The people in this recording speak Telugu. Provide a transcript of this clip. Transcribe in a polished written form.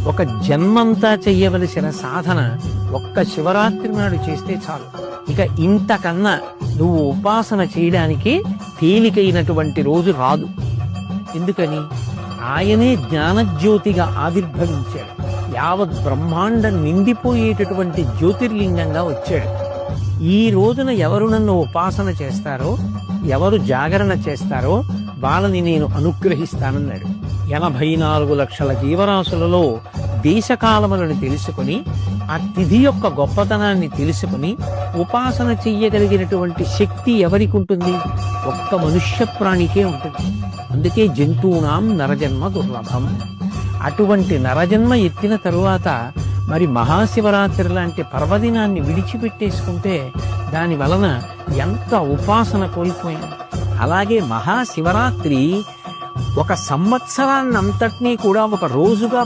ఒక జన్మంతా చెయ్యవలసిన సాధన ఒక్క శివరాత్రి నాడు చేస్తే చాలు. ఇక ఇంతకన్నా నువ్వు ఉపాసన చేయడానికి తేలికైనటువంటి రోజు రాదు. ఎందుకని? ఆయనే జ్ఞానజ్యోతిగా ఆవిర్భవించాడు. యావత్ బ్రహ్మాండం నిండిపోయేటటువంటి జ్యోతిర్లింగంగా వచ్చాడు. ఈ రోజున ఎవరు నన్ను ఉపాసన చేస్తారో, ఎవరు జాగరణ చేస్తారో వాళ్ళని నేను అనుగ్రహిస్తానన్నాడు. 84 లక్షల జీవరాశులలో దేశకాలములను తెలుసుకుని, ఆ తిథి యొక్క గొప్పతనాన్ని తెలుసుకుని ఉపాసన చెయ్యగలిగినటువంటి శక్తి ఎవరికి ఉంటుంది? ఒక్క మనుష్య ప్రాణికే ఉంటుంది. అందుకే జంతువునాం నరజన్మ దుర్లభం. అటువంటి నరజన్మ ఎత్తిన తరువాత మరి మహాశివరాత్రి లాంటి పర్వదినాన్ని విడిచిపెట్టేసుకుంటే దాని వలన ఎంత ఉపాసన కోల్పోయాం. అలాగే మహాశివరాత్రి ఒక సంవత్సరాన్నంతటినీ కూడా ఒక రోజుగా